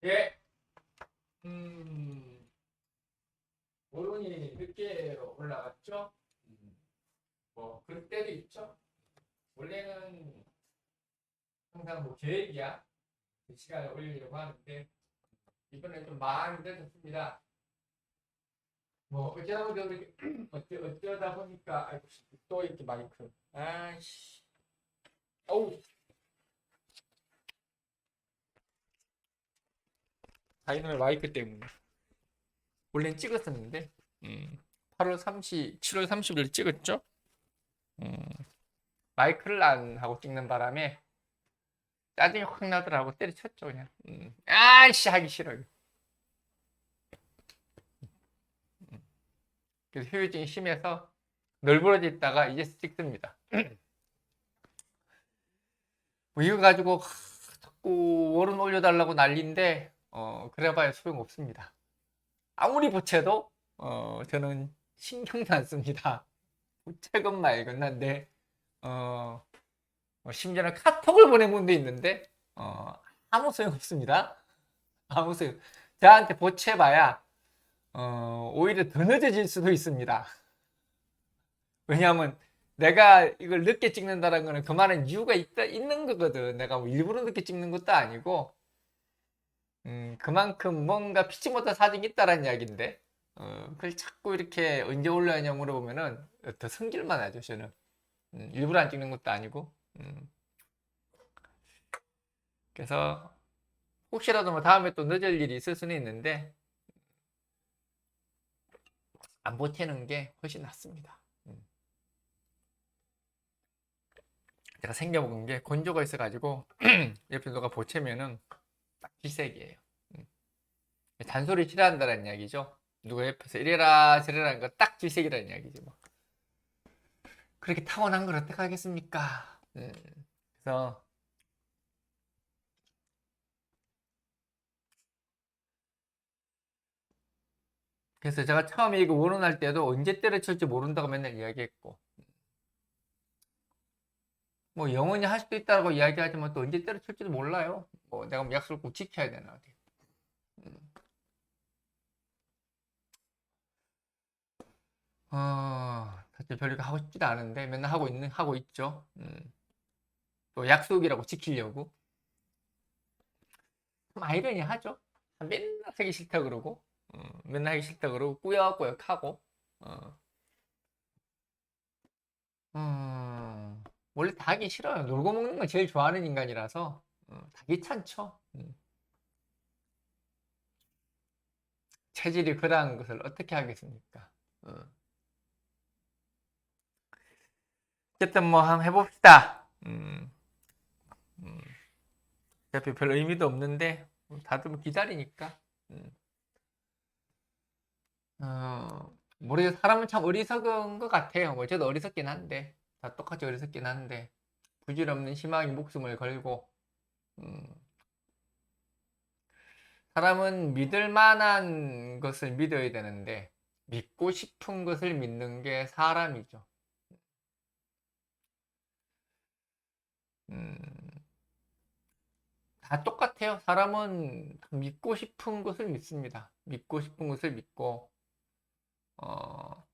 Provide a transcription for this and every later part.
예, 음, 월론이 늦게 올라갔죠? 뭐, 그럴 때도 있죠? 원래는 항상 뭐 계획이야. 그 시간에 올리려고 하는데, 이번에 좀 많이 늦었습니다. 뭐, 어쩌다 보니까, 어쩌다 보니까, 아이고, 또 이렇게 마이크. 아이씨. 어우, 다 이놈의 마이크 때문에. 원래는 찍었었는데, 8월 30, 7월 30일 찍었죠? 음, 마이크를 안 하고 찍는 바람에, 짜증이 확 나더라고. 때려쳤죠, 그냥. 아이씨, 하기 싫어요. 그래서 효율증이 심해서 널브러져 있다가 이제 찍습니다. 뭐 이거 가지고 자꾸 월은 올려달라고 난리인데, 그래봐야 소용없습니다. 아무리 보채도, 저는 신경도 안 씁니다. 보채건 말건 한데, 어, 심지어는 카톡을 보낸 분도 있는데, 아무 소용없습니다. 아무 소용. 저한테 보채봐야, 오히려 더 늦어질 수도 있습니다. 왜냐하면 내가 이걸 늦게 찍는다는 거는 그만한 이유가 있는 거거든. 내가 뭐 일부러 늦게 찍는 것도 아니고, 그만큼 뭔가 피치 못한 사정이 있다라는 이야기인데, 그걸 자꾸 이렇게 언제 올려야냐 물어보면은 더 성질만 나죠, 저는. 일부러 안 찍는 것도 아니고. 그래서 혹시라도 뭐 다음에 또 늦을 일이 있을 수는 있는데, 안 보태는 게 훨씬 낫습니다. 제가 생겨먹은 게 건조가 있어가지고, 옆에 누가 보채면은 딱 질색이에요. 잔소리 싫어한다는 이야기죠. 누가 옆에서 이래라 저래라는 거 딱 질색이라는 이야기죠. 뭐. 그렇게 타고난 걸 어떻게 하겠습니까? 그래서 제가 처음에 이거 원혼할 때도 언제 때려칠지 모른다고 맨날 이야기했고, 뭐 영원히 할 수도 있다고 이야기하지만 또 언제 때려칠지도 몰라요. 뭐 내가 뭐 약속을 꼭 지켜야 되나 어디. 음. 사실 별로 하고 싶지도 않은데 맨날 하고 있죠. 또 약속이라고 지키려고. 좀 아이러니하죠. 맨날 하기 싫다 그러고, 맨날 하기 싫다 그러고 꾸역꾸역 하고. 어, 원래 다 하기 싫어요. 놀고 먹는 걸 제일 좋아하는 인간이라서 다 귀찮죠. 체질이 그러한 것을 어떻게 하겠습니까? 어. 어쨌든 뭐 한번 해봅시다. 음. 어차피 별 의미도 없는데 다들 뭐 기다리니까. 음. 모르겠어요. 사람은 참 어리석은 것 같아요. 뭐 저도 어리석긴 한데 다 똑같이 어리석긴 한데 부질없는 희망이 목숨을 걸고, 음, 사람은 믿을 만한 것을 믿어야 되는데 믿고 싶은 것을 믿는 게 사람이죠. 음, 다 똑같아요. 사람은 믿고 싶은 것을 믿습니다. 믿고 싶은 것을 믿고, 어,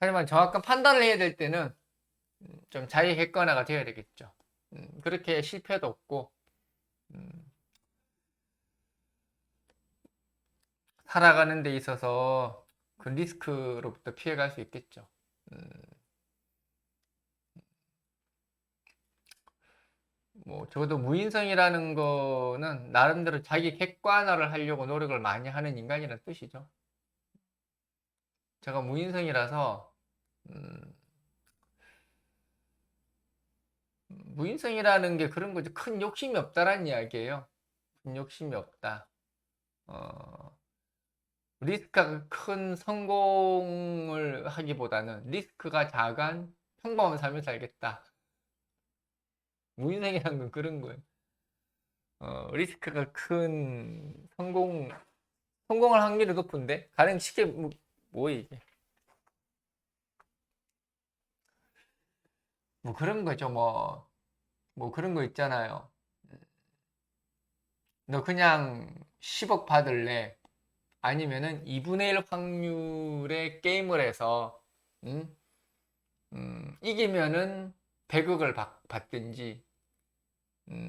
하지만 정확한 판단을 해야 될 때는 좀 자기 객관화가 되어야 되겠죠. 그렇게 실패도 없고, 음, 살아가는 데 있어서 그 리스크로부터 피해갈 수 있겠죠. 음, 뭐 적어도 무인성이라는 거는 나름대로 자기 객관화를 하려고 노력을 많이 하는 인간이라는 뜻이죠. 제가 무인성이라서, 음, 무인성이라는 게 그런 거죠. 큰 욕심이 없다라는 이야기예요. 큰 욕심이 없다. 어, 리스크가 큰 성공을 하기보다는 리스크가 작은 평범한 삶을 살겠다. 무인성이라는 건 그런 거예요. 리스크가 큰 성공할 확률이 높은데 가령 쉽게 뭐 이게 뭐 그런 거죠. 뭐 그런 거 있잖아요. 너 그냥 10억 받을래? 아니면은 2분의 1 확률의 게임을 해서 음? 이기면은 100억을 받든지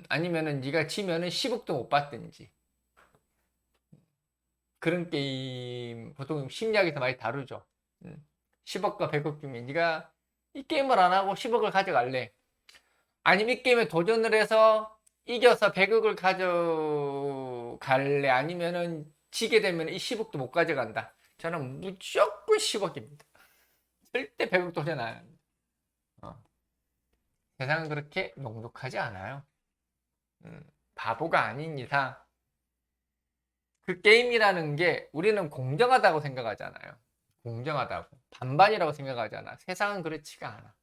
아니면은 네가 지면은 10억도 못 받든지. 그런 게임 보통 심리학에서 많이 다루죠. 10억과 100억 중에 네가 이 게임을 안 하고 10억을 가져갈래? 아니면 이 게임에 도전을 해서 이겨서 100억을 가져갈래? 아니면은 지게 되면 이 10억도 못 가져간다. 저는 무조건 10억입니다. 절대 100억 도전 안 합니다. 세상은 그렇게 녹록하지 않아요. 바보가 아닌 이상 그 게임이라는 게 우리는 공정하다고 생각하잖아요. 공정하다고. 반반이라고 생각하잖아. 세상은 그렇지가 않아.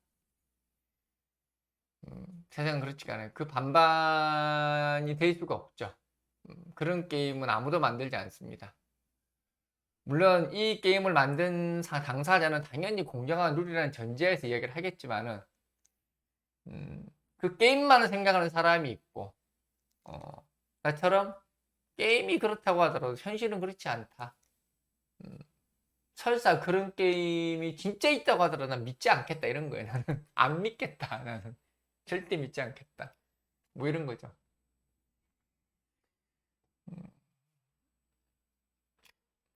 세상은 그렇지가 않아요. 그 반반이 될 수가 없죠. 그런 게임은 아무도 만들지 않습니다. 물론 이 게임을 만든 당사자는 당연히 공정한 룰이라는 전제에서 이야기를 하겠지만은 그 게임만을 생각하는 사람이 있고 나처럼 게임이 그렇다고 하더라도 현실은 그렇지 않다. 설사 그런 게임이 진짜 있다고 하더라도 난 믿지 않겠다 이런 거예요. 나는 안 믿겠다. 나는 절대 믿지 않겠다. 뭐 이런 거죠. 음,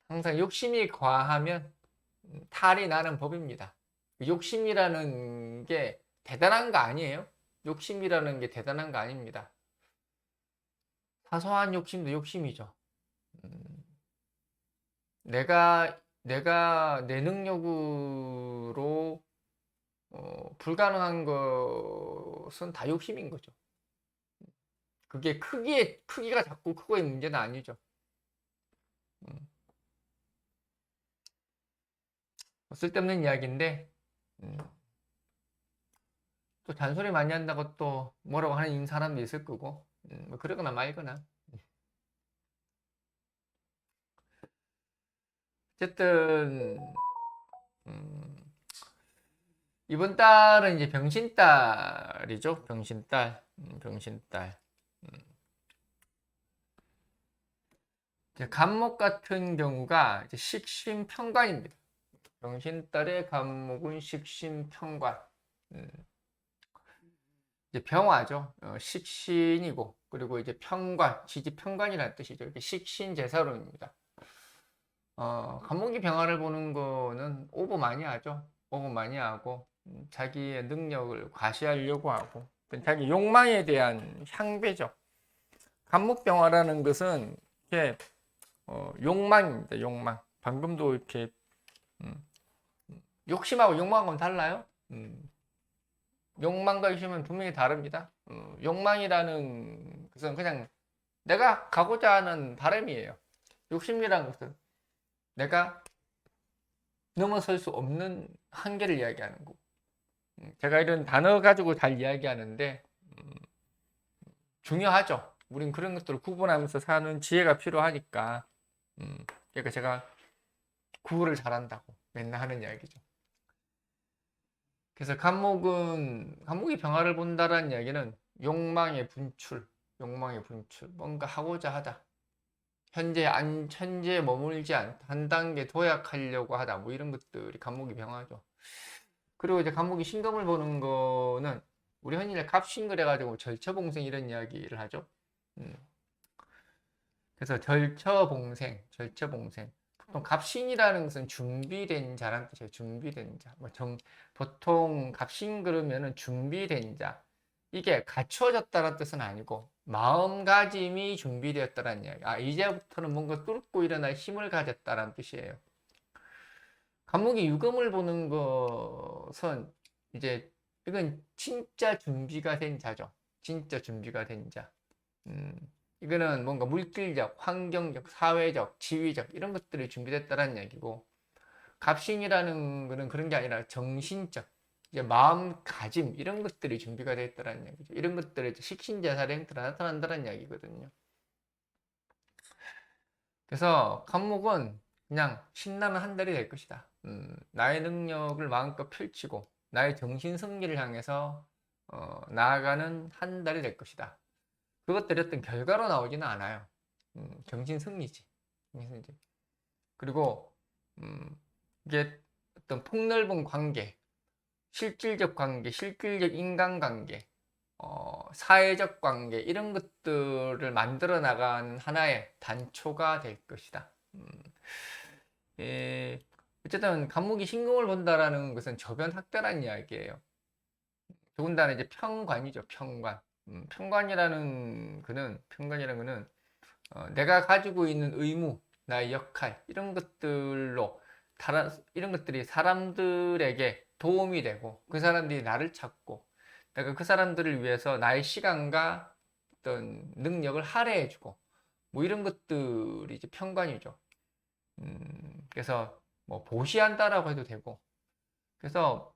항상 욕심이 과하면 탈이 나는 법입니다. 욕심이라는 게 대단한 거 아니에요. 욕심이라는 게 대단한 거 아닙니다. 사소한 욕심도 욕심이죠. 음, 내가 내 능력으로 불가능한 것은 다 욕심인 거죠. 그게 크기가 자꾸 크고의 문제는 아니죠. 음, 쓸데없는 이야기인데, 음, 또 잔소리 많이 한다고 또 뭐라고 하는 사람도 있을 거고, 뭐 그러거나 말거나. 어쨌든, 음, 이번 달은 이제 병신달이죠. 병신달. 병신달. 음. 이제 간목 같은 경우가 이제 식신평관입니다. 병신달의 간목은 식신평관. 음, 이제 병화죠. 식신이고, 그리고 이제 평관, 지지평관이라는 뜻이죠. 이렇게 식신제사론입니다. 간목이 병화를 보는 거는 오버 많이 하죠. 오버 많이 하고, 자기의 능력을 과시하려고 하고, 자기 욕망에 대한 향배죠. 간목병화라는 것은 이렇게 욕망입니다. 욕망. 방금도 이렇게 음, 욕심하고 욕망하고는 달라요. 욕망과 욕심은 분명히 다릅니다. 욕망이라는 것은 그냥 내가 가고자 하는 바람이에요. 욕심이라는 것은 내가 넘어설 수 없는 한계를 이야기하는 거고. 제가 이런 단어 가지고 잘 이야기하는데 중요하죠. 우린 그런 것들을 구분하면서 사는 지혜가 필요하니까. 그러니까 제가 구분을 잘한다고 맨날 하는 이야기죠. 그래서 간목이 병화를 본다라는 이야기는 욕망의 분출, 뭔가 하고자 하다. 현재에 머물지 않다. 한 단계 도약하려고 하다. 뭐 이런 것들이 간목이 병화죠. 그리고 이제 간목이 신금을 보는 거는 우리 흔히 갑신글 해가지고 절처봉생 이런 이야기를 하죠. 음. 그래서 절처봉생. 보통 갑신이라는 것은 준비된 자란 뜻이에요. 준비된 자. 보통 갑신 그러면은 준비된 자. 이게 갖추어졌다는 뜻은 아니고 마음가짐이 준비되었다는 이야기. 이제부터는 뭔가 뚫고 일어날 힘을 가졌다는 뜻이에요. 간목이 유금을 보는 것은 이제 이건 진짜 준비가 된 자죠. 진짜 준비가 된 자. 음, 이거는 뭔가 물질적, 환경적, 사회적, 지위적 이런 것들이 준비됐다는 얘기고 갑신이라는 거는 그런 게 아니라 정신적, 이제 마음가짐 이런 것들이 준비가 됐다는 얘기죠. 이런 것들이 식신제살의 형태로 나타난다는 얘기거든요. 그래서 간목은 그냥 신나는 한 달이 될 것이다. 나의 능력을 마음껏 펼치고 나의 정신 승리를 향해서 나아가는 한 달이 될 것이다. 그것들이 어떤 결과로 나오지는 않아요. 정신 승리지. 정신 승리지. 그리고 이게 어떤 폭넓은 관계, 실질적 관계, 실질적 인간관계, 사회적 관계 이런 것들을 만들어 나가는 하나의 단초가 될 것이다. 예, 어쨌든 감목이 신금을 본다라는 것은 저변학대라는 이야기예요. 더군다나 이제 평관이죠, 평관. 평관이라는 거는 내가 가지고 있는 의무, 나의 역할 이런 것들로 이런 것들이 사람들에게 도움이 되고 그 사람들이 나를 찾고 내가 그 사람들을 위해서 나의 시간과 어떤 능력을 할애해주고 뭐 이런 것들이 이제 평관이죠. 그래서 뭐 보시한다라고 해도 되고 그래서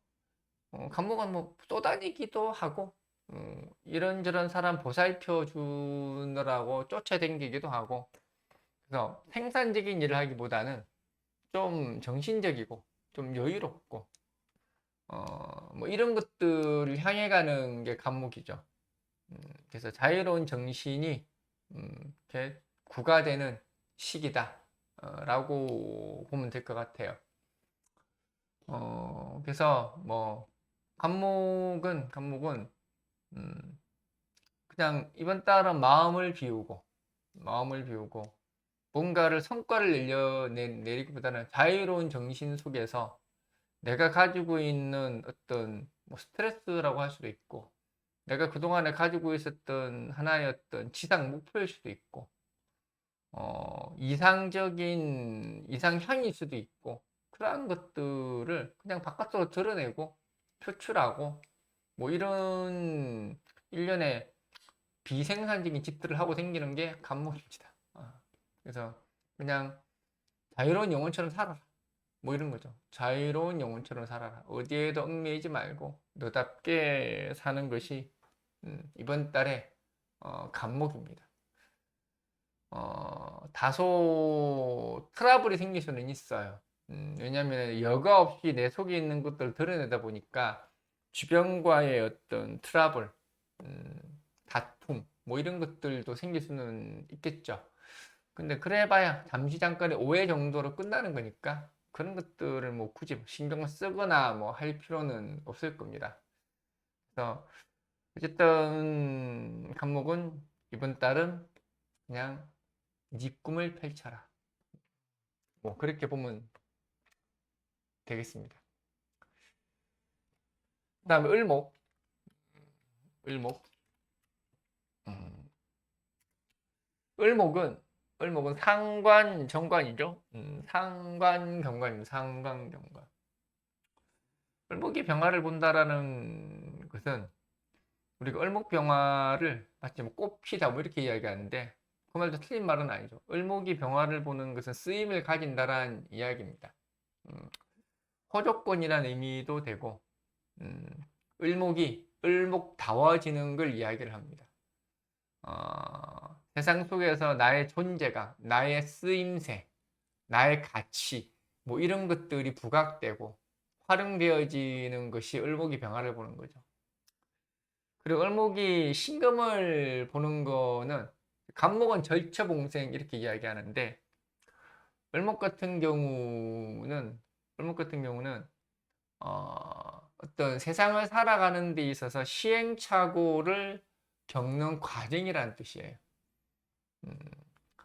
간목은 뭐 쏘다니기도 하고 이런저런 사람 보살펴 주느라고 쫓아다니기도 하고 그래서 생산적인 일을 하기보다는 좀 정신적이고 좀 여유롭고 뭐 이런 것들을 향해 가는 게 간목이죠. 그래서 자유로운 정신이 이렇게 구가되는 시기다 라고 보면 될 것 같아요. 그래서 뭐 간목은 그냥 이번 달은 마음을 비우고 뭔가를 성과를 내리기보다는 자유로운 정신 속에서 내가 가지고 있는 어떤 뭐 스트레스라고 할 수도 있고 내가 그동안에 가지고 있었던 하나의 어떤 지상 목표일 수도 있고 이상향일 수도 있고 그러한 것들을 그냥 바깥으로 드러내고 표출하고 뭐 이런 일련의 비생산적인 짓들을 하고 다니는 게 간목입니다. 그래서 그냥 자유로운 영혼처럼 살아라. 뭐 이런 거죠. 자유로운 영혼처럼 살아라. 어디에도 얽매이지 말고 너답게 사는 것이 이번 달에 간목입니다. 다소 트러블이 생길 수는 있어요. 왜냐하면 여과 없이 내 속에 있는 것들을 드러내다 보니까 주변과의 어떤 트러블, 다툼, 뭐 이런 것들도 생길 수는 있겠죠. 근데 그래봐야 잠시 잠깐의 오해 정도로 끝나는 거니까 그런 것들을 뭐 굳이 신경 쓰거나 뭐 할 필요는 없을 겁니다. 그래서 어쨌든 간목은 이번 달은 그냥 네 꿈을 펼쳐라. 뭐 그렇게 보면 되겠습니다. 그다음에 을목. 음, 을목은 상관 정관이죠. 상관 경관입니다. 상관 경관. 을목이 병화를 본다라는 것은 우리가 을목 병화를 마치 뭐 꽃피다 뭐 이렇게 이야기하는데 그 말도 틀린 말은 아니죠. 을목이 병화를 보는 것은 쓰임을 가진다라는 이야기입니다. 음, 호조건이라는 의미도 되고 을목이 을목다워지는 걸 이야기를 합니다. 세상 속에서 나의 존재감, 나의 쓰임새, 나의 가치 뭐 이런 것들이 부각되고 활용되어지는 것이 을목이 병화를 보는 거죠. 그리고 을목이 신금을 보는 거는 간목은 절처봉생 이렇게 이야기하는데 을목 같은 경우는 어떤 세상을 살아가는 데 있어서 시행착오를 겪는 과정이라는 뜻이에요.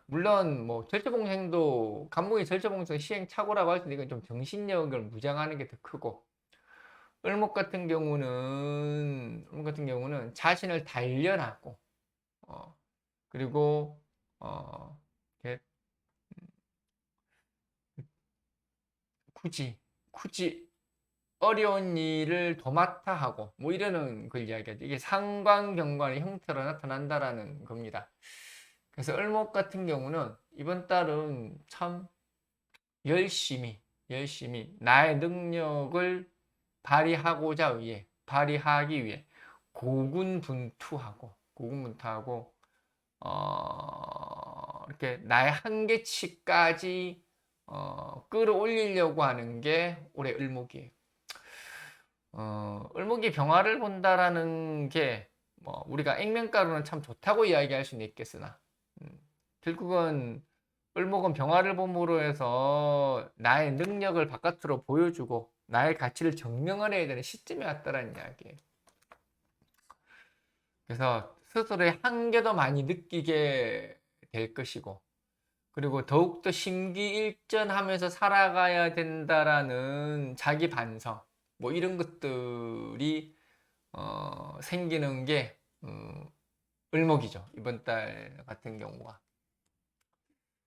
물론 뭐 절처봉생도 간목이 절처봉생 시행착오라고 할 수 있는데 이건 좀 정신력을 무장하는 게 더 크고 을목 같은 경우는 자신을 단련하고 그리고 이렇게 굳이 어려운 일을 도맡아 하고 뭐 이러는 걸 이야기하죠. 이게 상관경관의 형태로 나타난다라는 겁니다. 그래서 을목 같은 경우는 이번 달은 참 열심히 나의 능력을 발휘하기 위해 고군분투하고 이렇게 나의 한계치까지 끌어올리려고 하는 게 올해 을목이에요. 을목이 병화를 본다라는 게 뭐 우리가 액면가로는 참 좋다고 이야기할 수는 있겠으나 결국은 을목은 병화를 봄으로 해서 나의 능력을 바깥으로 보여주고 나의 가치를 증명을 해야 되는 시점이 왔다는 이야기예요. 그래서 스스로의 한계도 많이 느끼게 될 것이고, 그리고 더욱더 심기일전하면서 살아가야 된다라는 자기 반성, 뭐 이런 것들이 생기는 게 을목이죠. 이번 달 같은 경우가.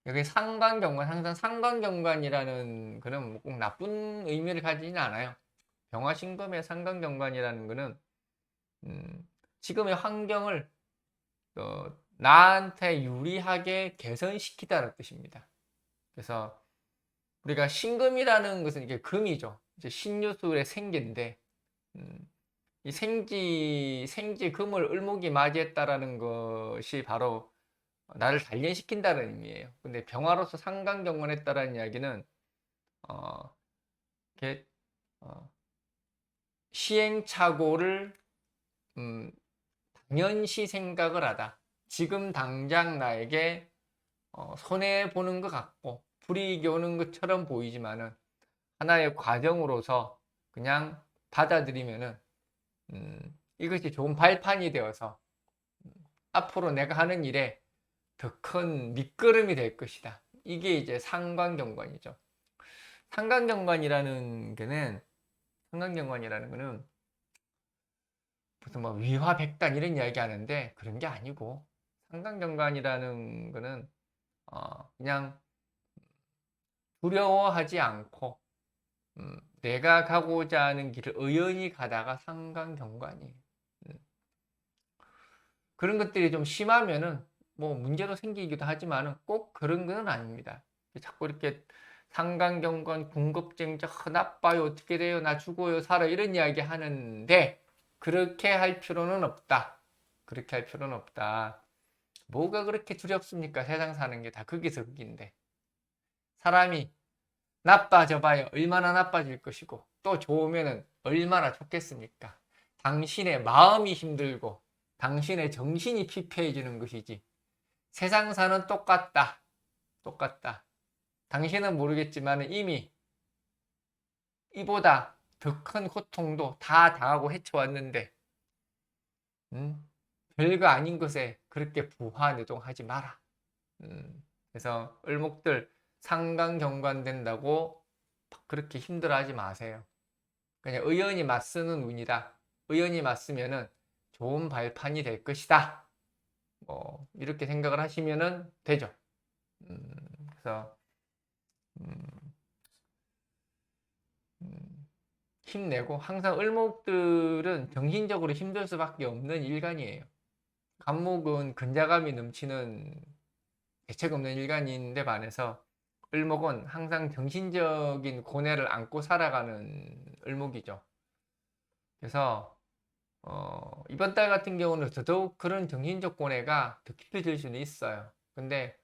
여기 상관경관, 항상 상관경관이라는 거는 꼭 나쁜 의미를 가지지는 않아요. 병화신금의 상관경관이라는 거는 지금의 환경을 나한테 유리하게 개선시키다는 뜻입니다. 그래서 우리가 신금이라는 것은 이게 금이죠. 이제 신유술의 생기인데 이 생지금을 을목이 맞이했다라는 것이 바로 나를 단련시킨다는 의미예요. 근데 병화로서 상관경관했다라는 이야기는 어, 이렇게 시행착오를 당연시 생각을 하다. 지금 당장 나에게 손해 보는 것 같고 불이익이 오는 것처럼 보이지만은 하나의 과정으로서 그냥 받아들이면은 이것이 좋은 발판이 되어서 앞으로 내가 하는 일에 더 큰 밑거름이 될 것이다. 이게 이제 상관경관이죠. 상관경관이라는 거는 무슨 뭐 위화백단 이런 이야기 하는데 그런 게 아니고, 상관경관이라는 거는 그냥 두려워하지 않고 내가 가고자 하는 길을 의연히 가다가 상관경관이에요. 그런 것들이 좀 심하면은 뭐 문제도 생기기도 하지만은 꼭 그런 건 아닙니다. 자꾸 이렇게 상관경관, 궁급증자, 나빠요, 어떻게 돼요, 나 죽어요, 살아, 이런 이야기 하는데 그렇게 할 필요는 없다. 그렇게 할 필요는 없다. 뭐가 그렇게 두렵습니까? 세상 사는 게 다 거기서 거기인데. 사람이 나빠져 봐요. 얼마나 나빠질 것이고 또 좋으면은 얼마나 좋겠습니까? 당신의 마음이 힘들고 당신의 정신이 피폐해지는 것이지 세상 사는 똑같다. 똑같다. 당신은 모르겠지만 이미 이보다 더 큰 고통도 다 당하고 헤쳐왔는데 별거 아닌 것에 그렇게 부화뇌동하지 마라. 그래서 을목들 상관경관된다고 그렇게 힘들어하지 마세요. 그냥 의연히 맞서는 운이다. 의연히 맞으면은 좋은 발판이 될 것이다. 뭐 이렇게 생각을 하시면은 되죠. 그래서 힘내고, 항상 을목들은 정신적으로 힘들 수밖에 없는 일간이에요. 간목은 근자감이 넘치는 대책 없는 일간인데 반해서 을목은 항상 정신적인 고뇌를 안고 살아가는 을목이죠. 그래서 이번 달 같은 경우는 더더욱 그런 정신적 고뇌가 더 깊어질 수는 있어요. 근데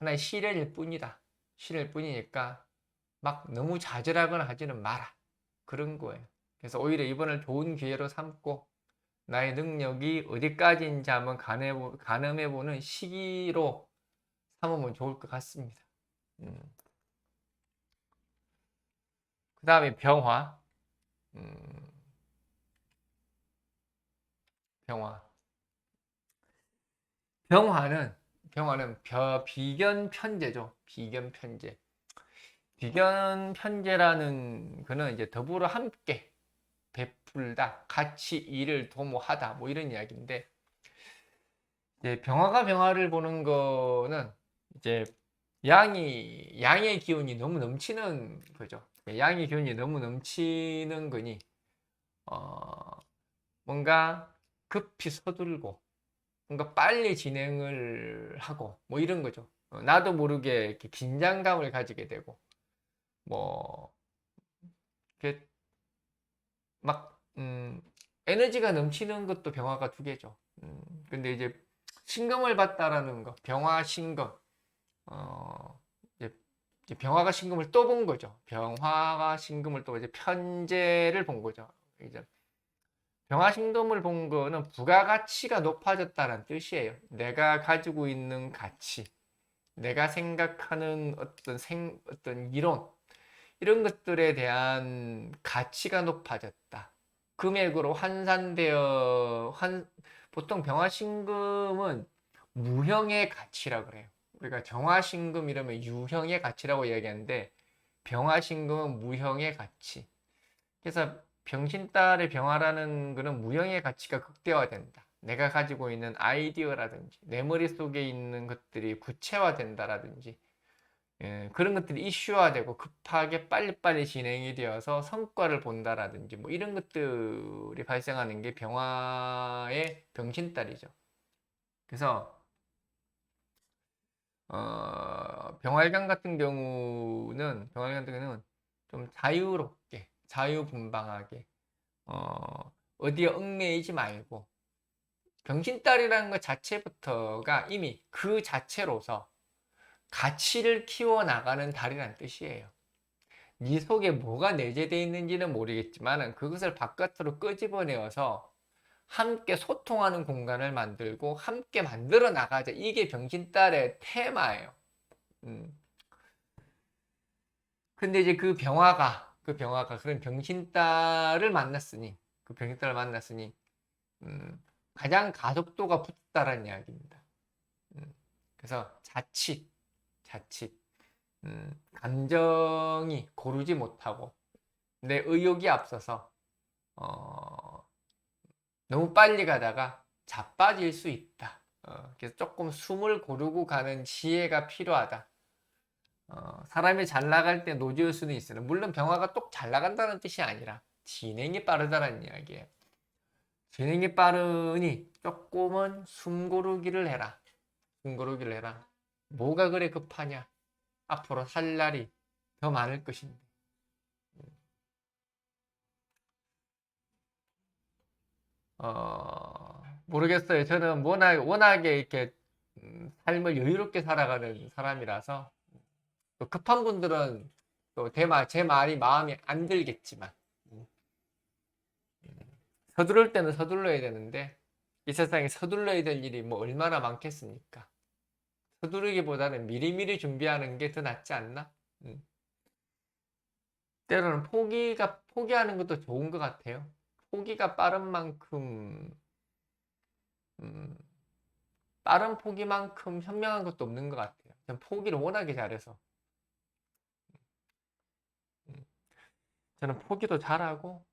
하나의 시련일 뿐이다. 시련일 뿐이니까 막 너무 좌절하거나 하지는 마라. 그런 거예요. 그래서 오히려 이번을 좋은 기회로 삼고 나의 능력이 어디까지인지 한번 가늠해보는 시기로 삼으면 좋을 것 같습니다. 그 다음에 병화. 병화. 병화는 비견편제죠. 비견편제. 비견편제라는 거는 이제 더불어 함께 베풀다, 같이 일을 도모하다, 뭐 이런 이야기인데, 이제 병화가 병화를 보는 거는 이제 양의 기운이 너무 넘치는 거죠. 양의 기운이 너무 넘치는 거니 뭔가 급히 서둘고 뭔가 빨리 진행을 하고 뭐 이런 거죠. 나도 모르게 이렇게 긴장감을 가지게 되고 뭐 이렇게 막 에너지가 넘치는 것도 병화가 두 개죠. 근데 이제 신금을 받다라는 거, 병화 신금, 이제 병화가 신금을 또 본 거죠. 병화가 신금을 또 이제 편제를 본 거죠. 이제 병화 신금을 본 거는 부가가치가 높아졌다는 뜻이에요. 내가 가지고 있는 가치, 내가 생각하는 어떤 이론, 이런 것들에 대한 가치가 높아졌다. 금액으로 보통 병화신금은 무형의 가치라 그래요. 우리가 정화신금 이러면 유형의 가치라고 이야기하는데, 병화신금은 무형의 가치. 그래서 병신딸의 병화라는 거는 무형의 가치가 극대화된다. 내가 가지고 있는 아이디어라든지 내 머릿속에 있는 것들이 구체화된다라든지, 그런 것들이 이슈화되고 급하게 빨리빨리 진행이 되어서 성과를 본다라든지 뭐 이런 것들이 발생하는 게 병화의 병신딸이죠. 그래서 병활관 같은 경우는 좀 자유롭게, 자유분방하게, 어디에 얽매이지 말고, 병신딸이라는 것 자체부터가 이미 그 자체로서 가치를 키워나가는 달이란 뜻이에요. 네 속에 뭐가 내재되어 있는지는 모르겠지만 그것을 바깥으로 끄집어내어서 함께 소통하는 공간을 만들고 함께 만들어 나가자. 이게 병신딸의 테마예요. 음. 근데 이제 그 병화가 그런 병신딸을 만났으니, 음, 가장 가속도가 붙다라는 이야기입니다. 그래서 자칫, 감정이 고르지 못하고 내 의욕이 앞서서 어, 너무 빨리 가다가 자빠질 수 있다. 그래서 조금 숨을 고르고 가는 지혜가 필요하다. 사람이 잘 나갈 때 노지일 수는 있으나, 물론 병화가 똑 잘 나간다는 뜻이 아니라 진행이 빠르다는 이야기예요. 진행이 빠르니 조금은 숨 고르기를 해라. 숨 고르기를 해라. 뭐가 그래 급하냐? 앞으로 살 날이 더 많을 것인데. 모르겠어요. 저는 워낙에 이렇게 삶을 여유롭게 살아가는 사람이라서, 또 급한 분들은 또 제 말이 마음에 안 들겠지만, 음, 서두를 때는 서둘러야 되는데, 이 세상에 서둘러야 될 일이 뭐 얼마나 많겠습니까? 서두르기보다는 미리미리 준비하는 게 더 낫지 않나? 음. 때로는 포기하는 것도 좋은 것 같아요. 포기가 음, 빠른 포기만큼 현명한 것도 없는 것 같아요. 전 포기를 워낙에 잘해서. 음, 저는 포기도 잘하고,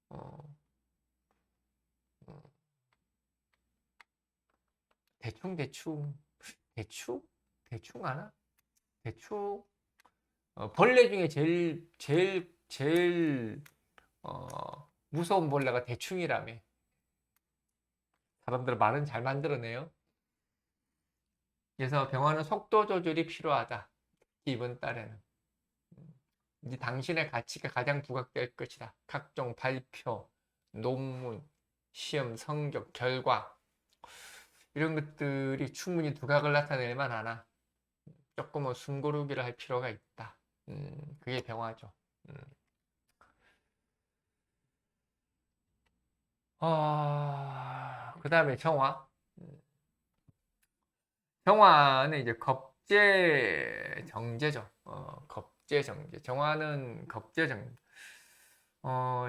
어, 음, 대충? 대충 하나? 대충, 벌레 중에 제일 무서운 벌레가 대충이라며. 사람들 말은 잘 만들어내요. 그래서 병화는 속도 조절이 필요하다. 이번 달에는. 이제 당신의 가치가 가장 부각될 것이다. 각종 발표, 논문, 시험, 성적, 결과, 이런 것들이 충분히 두각을 나타낼 만하나 조금은 숨고르기를 할 필요가 있다. 그게 병화죠. 음. 그 다음에 정화. 음. 정화는 이제 겁재 정제죠. 겁재 정제. 정화는 겁재 정제.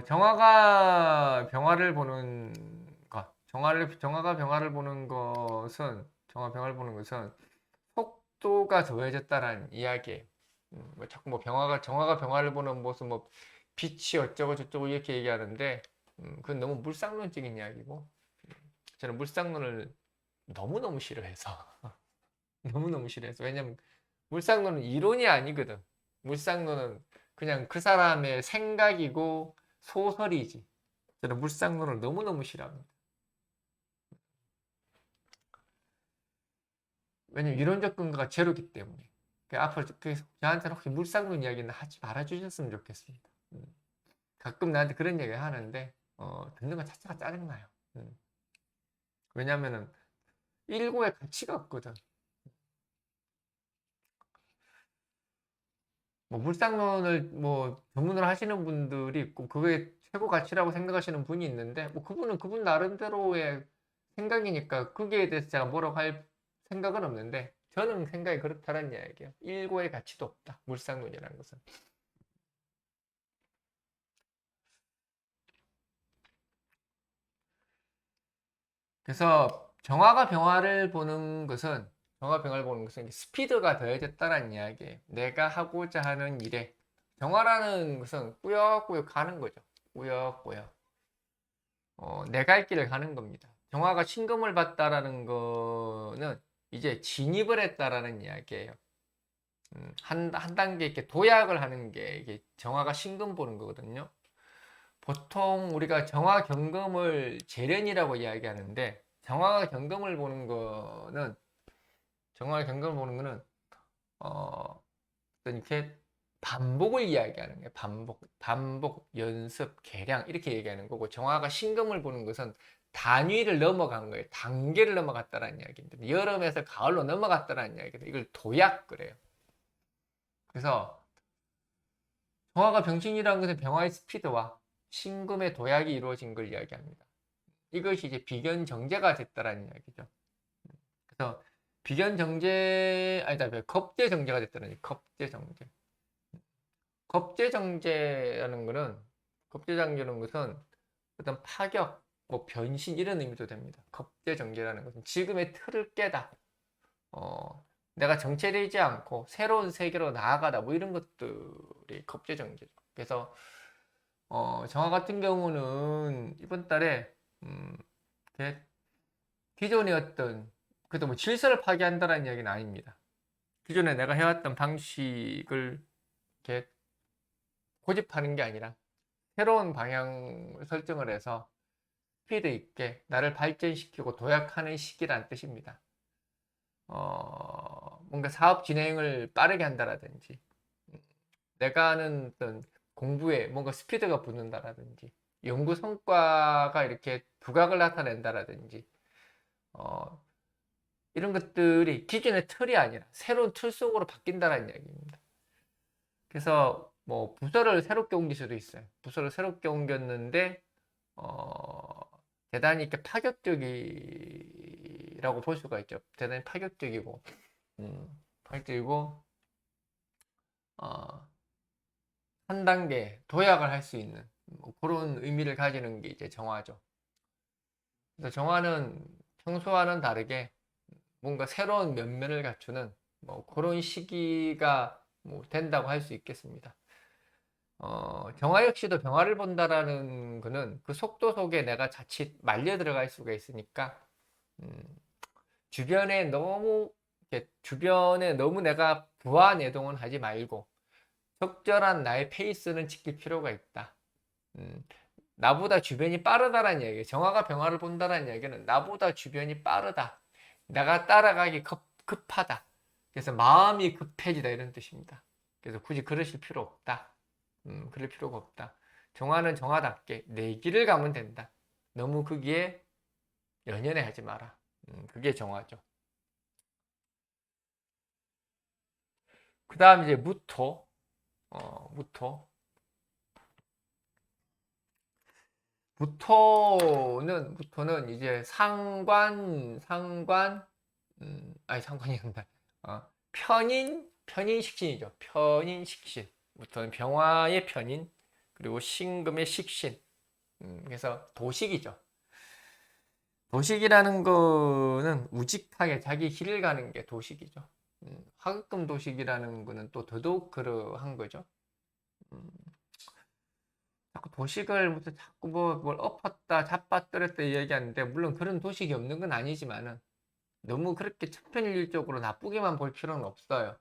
정화가 병화를 보는 것은 속도가 더해졌다라는 이야기예요. 뭐 자꾸 뭐 정화가 병화를 보는 모습, 뭐 빛이 어쩌고 저쩌고 이렇게 얘기하는데, 그건 너무 물상론적인 이야기고, 저는 물상론을 너무너무 싫어해서, 너무너무 싫어해서. 왜냐면 물상론은 이론이 아니거든. 물상론은 그냥 그 사람의 생각이고 소설이지. 저는 물상론을 너무너무 싫어합니다. 왜냐면 이론적 근거가 제로기 때문에. 앞으로 저한테는 혹시 물상론 이야기는 하지 말아 주셨으면 좋겠습니다. 가끔 나한테 그런 얘기 하는데, 듣는 건 자체가 짜증나요. 왜냐면은 일고의 가치가 없거든. 뭐 물상론을 뭐 전문으로 하시는 분들이 있고 그게 최고 가치라고 생각하시는 분이 있는데, 뭐 그분은 그분 나름대로의 생각이니까 거기에 대해서 제가 뭐라고 할 생각은 없는데, 저는 생각이 그렇다는 이야기예요. 일고의 가치도 없다. 물상론이라는 것은. 그래서 정화가 병화를 보는 것은 정화 병화를 보는 것은 스피드가 더해졌다는 이야기예요. 내가 하고자 하는 일에 정화라는 것은 꾸역꾸역 가는 거죠. 꾸역꾸역. 내가 할 길을 가는 겁니다. 정화가 신금을 받다라는 거는 이제 진입을 했다라는 이야기예요. 한 단계 이렇게 도약을 하는 게 이게 정화가 신금 보는 거거든요. 보통 우리가 정화 경금을 재련이라고 이야기하는데 정화 경금을 보는 거는 정화 경금을 보는 거는 어떤 이렇게 반복을 이야기하는 거예요. 반복, 연습, 개량 이렇게 얘기하는 거고 정화가 신금을 보는 것은 단위를 넘어간 거예요. 단계를 넘어갔다는 이야기입니다. 여름에서 가을로 넘어갔다는 이야기입니다. 이걸 도약 그래요. 그래서 정화가 병신이라는 것은 병화의 스피드와 신금의 도약이 이루어진 걸 이야기합니다. 이것이 이제 비견정제가 됐다라는 이야기죠. 그래서 비견정제 아니다 겁제정제가 됐다는 겁제정제. 겁제정제라는 것은 겁제정제라는 것은 어떤 파격, 뭐 변신 이런 의미도 됩니다. 겁제정제라는 것은 지금의 틀을 깨다. 내가 정체되지 않고 새로운 세계로 나아가다 뭐 이런 것들이 겁제정제죠. 그래서 정화 같은 경우는 이번 달에 기존의 어떤 그래도 뭐 질서를 파괴한다는 이야기는 아닙니다. 기존에 내가 해왔던 방식을 이렇게 고집하는 게 아니라 새로운 방향 설정을 해서 스피드 있게 나를 발전시키고 도약하는 시기란 뜻입니다. 뭔가 사업 진행을 빠르게 한다라든지 내가 하는 어떤 공부에 뭔가 스피드가 붙는다라든지 연구 성과가 이렇게 두각을 나타낸다라든지 이런 것들이 기존의 틀이 아니라 새로운 틀 속으로 바뀐다는 이야기입니다. 그래서 뭐 부서를 새롭게 옮길 수도 있어요. 부서를 새롭게 옮겼는데 대단히 이렇게 파격적이라고 볼 수가 있죠. 대단히 파격적이고 파격적이고 한 단계 도약을 할 수 있는 뭐 그런 의미를 가지는 게 이제 정화죠. 그래서 정화는 평소와는 다르게 뭔가 새로운 면면을 갖추는 뭐 그런 시기가 뭐 된다고 할 수 있겠습니다. 정화 역시도 병화를 본다라는 거는 그 속도 속에 내가 자칫 말려 들어갈 수가 있으니까 주변에 너무 내가 부하내동은 하지 말고 적절한 나의 페이스는 지킬 필요가 있다. 나보다 주변이 빠르다라는 얘기예요. 정화가 병화를 본다라는 얘기는 나보다 주변이 빠르다. 내가 따라가기 급하다. 그래서 마음이 급해지다 이런 뜻입니다. 그래서 굳이 그러실 필요 없다. 그럴 필요가 없다. 정화는 정화답게 내 길을 가면 된다. 너무 거기에 연연해 하지 마라. 그게 정화죠. 그 다음 이제 무토. 무토. 무토는 이제 아니 상관이 아니라 편인식신이죠. 편인식신. 무토는 병화의 편인, 그리고 신금의 식신. 그래서 도식이죠. 도식이라는 거는 우직하게 자기 길을 가는 게 도식이죠. 화극금 도식이라는 거는 또 더더욱 그러한 거죠. 자꾸 도식을 무슨 자꾸 뭘 엎었다 잡아뜨렸다 얘기하는데 물론 그런 도식이 없는 건 아니지만은 너무 그렇게 천편일률적으로 나쁘게만 볼 필요는 없어요.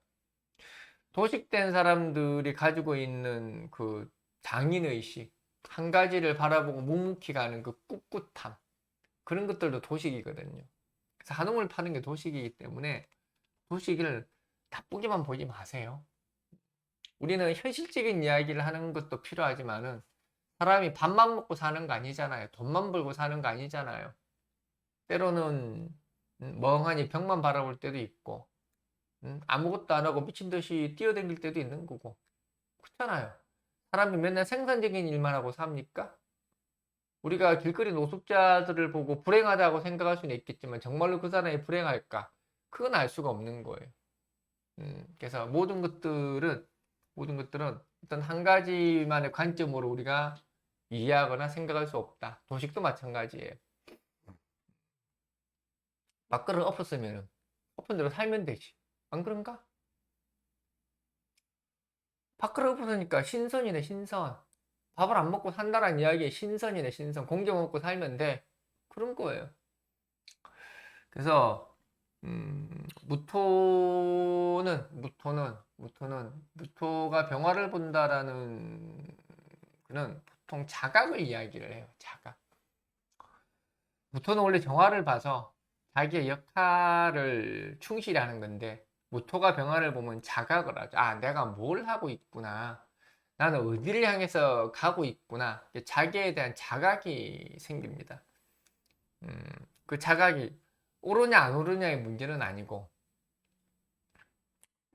도식된 사람들이 가지고 있는 그 장인의식, 한 가지를 바라보고 묵묵히 가는 그 꿋꿋함, 그런 것들도 도식이거든요. 그래서 한옥을 파는 게 도식이기 때문에 도식을 나쁘게만 보지 마세요. 우리는 현실적인 이야기를 하는 것도 필요하지만은 사람이 밥만 먹고 사는 거 아니잖아요. 돈만 벌고 사는 거 아니잖아요. 때로는 멍하니 벽만 바라볼 때도 있고 아무것도 안 하고 미친 듯이 뛰어다닐 때도 있는 거고 그렇잖아요. 사람이 맨날 생산적인 일만 하고 삽니까? 우리가 길거리 노숙자들을 보고 불행하다고 생각할 수는 있겠지만 정말로 그 사람이 불행할까? 그건 알 수가 없는 거예요. 그래서 모든 것들은 어떤 한 가지만의 관점으로 우리가 이해하거나 생각할 수 없다. 도식도 마찬가지예요. 밥그릇 엎었으면 엎은 대로 살면 되지. 안 그런가? 밥그릇 엎었으니까 신선이네, 신선. 밥을 안 먹고 산다란 이야기에 신선이네, 신선. 공기 먹고 살면 돼. 그런 거예요. 그래서 무토가 병화를 본다라는 그는 보통 자각을 이야기를 해요. 자각. 무토는 원래 정화를 봐서 자기의 역할을 충실히 하는 건데, 무토가 병화를 보면 자각을 하죠. 아, 내가 뭘 하고 있구나. 나는 어디를 향해서 가고 있구나. 자기에 대한 자각이 생깁니다. 그 자각이 옳으냐 안 옳으냐의 문제는 아니고,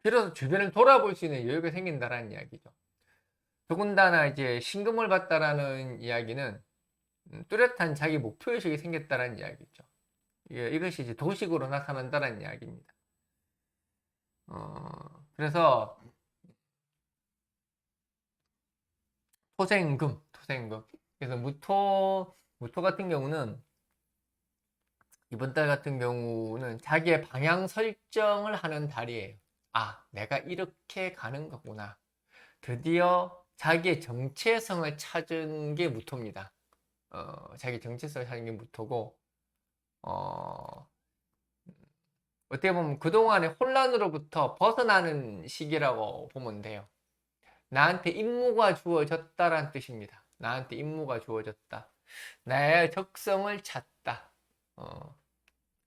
비로소 주변을 돌아볼 수 있는 여유가 생긴다라는 이야기죠. 더군다나 이제 신금을 받다라는 이야기는 뚜렷한 자기 목표의식이 생겼다라는 이야기죠. 이것이 이제 도식으로 나타난다는 이야기입니다. 그래서 토생금. 그래서 무토 같은 경우는 이번 달 같은 경우는 자기의 방향 설정을 하는 달이에요. 아, 내가 이렇게 가는 거구나. 드디어 자기의 정체성을 찾은 게 무토입니다. 자기 정체성을 찾은 게 무토고, 어, 어떻게 보면 그동안의 혼란으로부터 벗어나는 시기라고 보면 돼요. 나한테 임무가 주어졌다라는 뜻입니다. 나한테 임무가 주어졌다. 나의 적성을 찾다.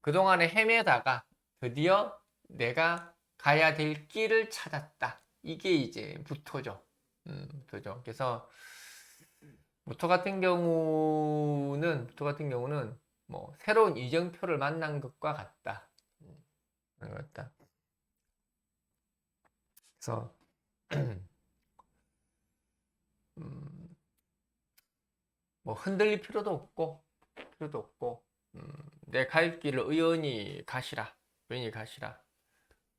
그동안에 헤매다가 드디어 내가 가야 될 길을 찾았다. 이게 이제 무토죠. 무토죠. 그래서 무토 같은 경우는 뭐 새로운 이정표를 만난 것과 같다. 그런 것 같다. 그래서 음, 뭐 흔들릴 필요도 없고 내 갈 길을 의연히 가시라.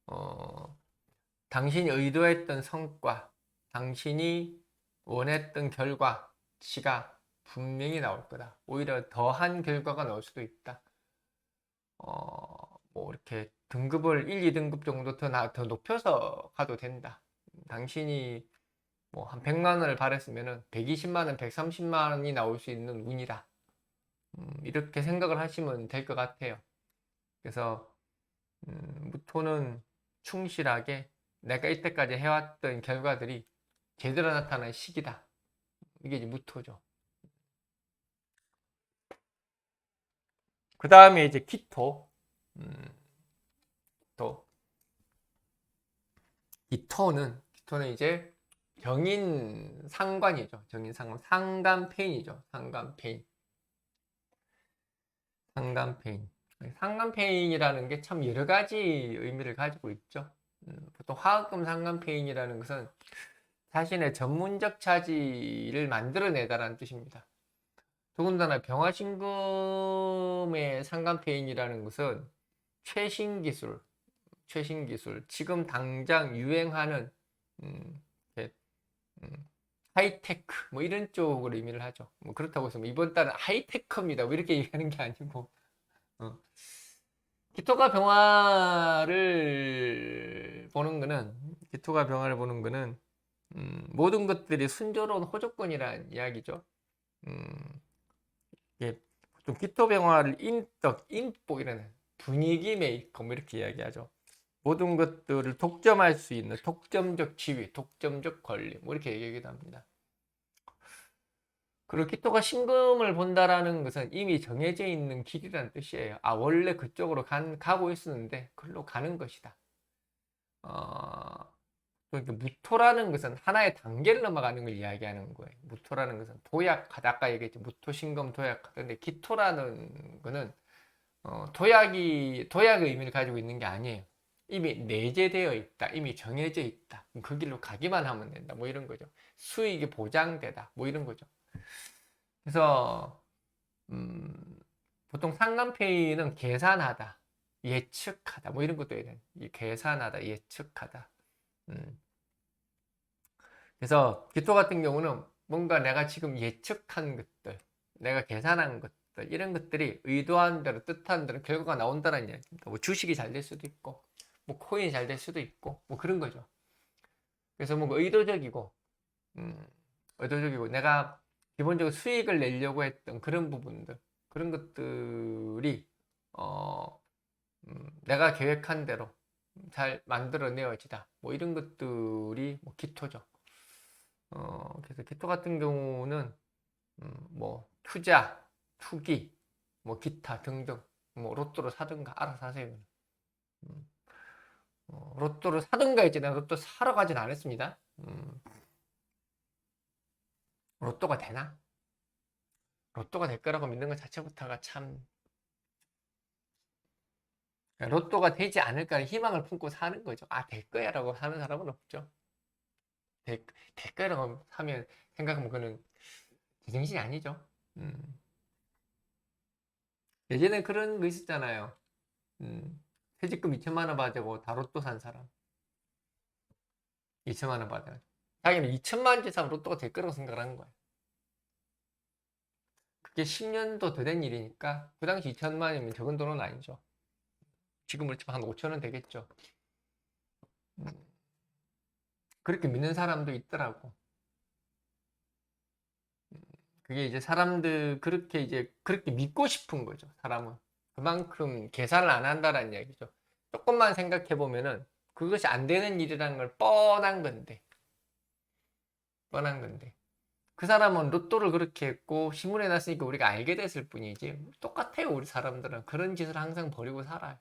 어, 당신이 의도했던 성과, 당신이 원했던 결과치가 분명히 나올 거다. 오히려 더한 결과가 나올 수도 있다. 뭐 이렇게 등급을 1, 2등급 정도 더 높여서 가도 된다. 당신이 뭐 한 100만 원을 바랬으면은 120만 원, 130만 원이 나올 수 있는 운이다. 이렇게 생각을 하시면 될 것 같아요. 그래서 무토는 충실하게 내가 이때까지 해왔던 결과들이 제대로 나타난 시기다. 이게 이제 무토죠. 그 다음에 이제 기토. 또 기토는 이제 정인 상관이죠. 정인 상관, 상간페인이죠. 상간페인이라는 게 참 여러 가지 의미를 가지고 있죠. 보통 화학금 상간페인이라는 것은 자신의 전문적 차지를 만들어내다라는 뜻입니다. 더군다나 병화신금의 상간페인이라는 것은 최신 기술, 지금 당장 유행하는 음, 하이테크 뭐 이런 쪽으로 의미를 하죠. 뭐 그렇다고 해서 뭐 이번 달은 하이테크입니다. 뭐 이렇게 얘기하는 게 아니고 어. 기토가 병화를 보는 거는 모든 것들이 순조로운 호조건이라는 이야기죠. 음, 예, 보통 기토병화를 인복 이라는 분위기 메이커 뭐 이렇게 이야기하죠. 모든 것들을 독점할 수 있는 독점적 지위, 독점적 권리 뭐 이렇게 얘기하기도 합니다. 그리고 기토가 신금을 본다라는 것은 이미 정해져 있는 길이라는 뜻이에요. 아, 원래 그쪽으로 가고 있었는데 그걸로 가는 것이다. 그러니까 무토라는 것은 하나의 단계를 넘어가는 걸 이야기하는 거예요. 무토라는 것은 도약하다. 아까 얘기했죠. 무토, 신금, 도약하다. 근데 기토라는 거는 도약의 의미를 가지고 있는 게 아니에요. 이미 내재되어 있다. 이미 정해져 있다. 그 길로 가기만 하면 된다. 뭐 이런 거죠. 수익이 보장되다. 뭐 이런 거죠. 그래서 보통 상간페이는 계산하다. 예측하다 뭐 이런 것도 해야 돼. 계산하다, 예측하다. 그래서 기토 같은 경우는 뭔가 내가 지금 예측한 것들, 내가 계산한 것들, 이런 것들이 의도한 대로 뜻한 대로 결과가 나온다는 이야기입니다. 뭐 주식이 잘 될 수도 있고, 뭐 코인이 잘 될 수도 있고, 뭐 그런 거죠. 그래서 뭔가 의도적이고 내가 기본적으로 수익을 내려고 했던 그런 부분들, 그런 것들이 내가 계획한 대로 잘 만들어내어지다. 뭐 이런 것들이 뭐 기토죠. 그래서 기토 같은 경우는 뭐 투자, 투기, 뭐 기타 등등, 뭐 로또를 사든가 알아서 하세요. 음, 로또를 사든가 했지 난 로또 사러 가진 않았습니다. 로또가 되나? 로또가 될 거라고 믿는 것 자체부터가 참 로또가 되지 않을까 희망을 품고 사는 거죠. 아, 될 거야 라고 사는 사람은 없죠. 될 거야 라고 하면 생각하면 그는 제정신이 아니죠. 음. 예전에 그런 거 있었잖아요. 퇴직금 2천만 원 받자고 다 로또 산 사람. 2천만 원 받아. 자기는 2천만 원짜리 사면 로또가 될 거라고 생각을 한 거야. 그게 10년도 더 된 일이니까 그 당시 2천만 원이면 적은 돈은 아니죠. 지금으로 치면 한 5천 원 되겠죠. 음, 그렇게 믿는 사람도 있더라고. 그게 이제 사람들 그렇게 이제 그렇게 믿고 싶은 거죠. 사람은 그만큼 계산을 안 한다는 이야기죠. 조금만 생각해 보면은 그것이 안 되는 일이라는 걸 뻔한 건데 그 사람은 로또를 그렇게 했고 신문에 났으니까 우리가 알게 됐을 뿐이지 똑같아요. 우리 사람들은 그런 짓을 항상 벌이고 살아요.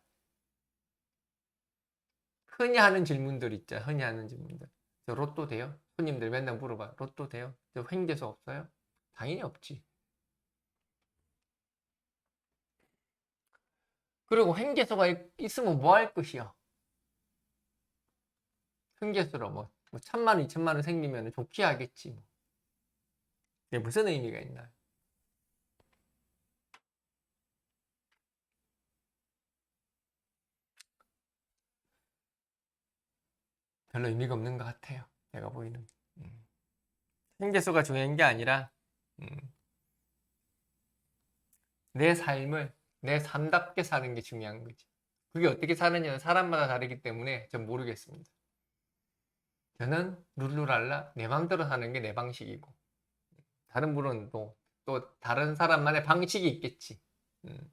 흔히 하는 질문들 있죠. 흔히 하는 질문들. 저 로또 돼요? 손님들 맨날 물어봐. 로또 돼요? 저 횡재수 없어요? 당연히 없지. 그리고 횡재수가 있으면 뭐 할 것이야? 횡재수로 뭐 천만 원, 이천만 원 생기면 좋게 하겠지. 뭐. 이게 무슨 의미가 있나? 별로 의미가 없는 것 같아요. 내가 보이는. 음. 횡재수가 중요한 게 아니라 음, 내 삶을 내 삶답게 사는 게 중요한 거지. 그게 어떻게 사느냐는 사람마다 다르기 때문에 전 모르겠습니다. 저는 룰루랄라 내 맘대로 사는 게 내 방식이고 다른 분은 또 다른 사람만의 방식이 있겠지. 음.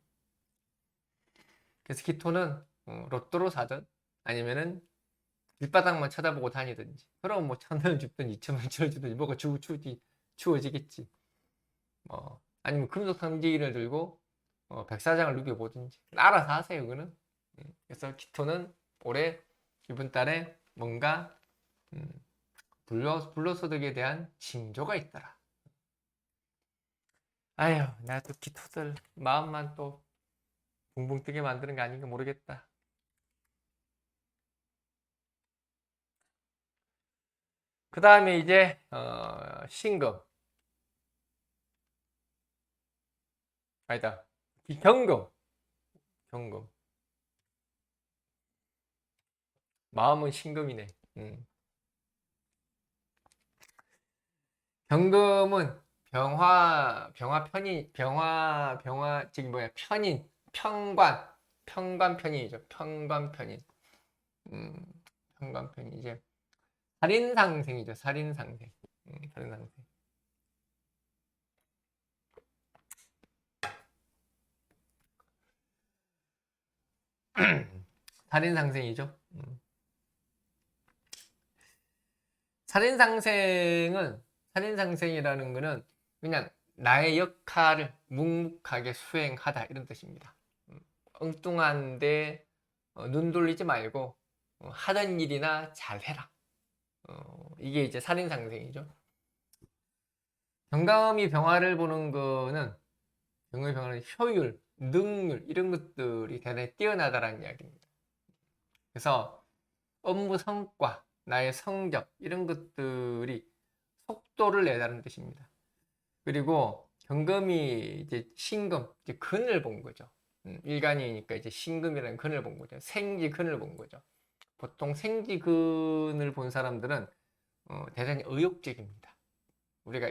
그래서 키토는 로또로 사든 아니면은 길바닥만 쳐다보고 다니든지 그럼 뭐 천원을 줍든 이천만 원을 주든지 뭐가 주어지겠지. 아니면 금속 탐지기를 들고 백사장을 누벼보든지 알아서 하세요. 그는. 그래서 키토는 올해 이번 달에 뭔가 음, 불로소득에 대한 징조가 있더라. 아휴, 나도 키토들 마음만 또 붕붕 뜨게 만드는 거 아닌가 모르겠다. 그 다음에 이제 신금 아니다 경금 마음은 신금이네. 경금은 병화 저기 뭐야 편관편이죠. 편관편인. 음, 편관편이 이제 살인상생이죠. 살인상생. 살인상생. 살인상생이죠. 살인상생이라는 거는 그냥 나의 역할을 묵묵하게 수행하다 이런 뜻입니다. 엉뚱한데 눈 돌리지 말고 하던 일이나 잘해라. 이게 이제 살인상생이죠. 경감이 병화를 보는 거는 경감이 병화는 효율, 능률 이런 것들이 대단히 뛰어나다라는 이야기입니다. 그래서 업무 성과, 나의 성적 이런 것들이 속도를 내다는 뜻입니다. 그리고 경금이 이제 신금, 이제 근을 본 거죠. 일간이니까 이제 신금이라는 근을 본 거죠. 생지근을 본 거죠. 보통 생지근을 본 사람들은 대단히 의욕적입니다. 우리가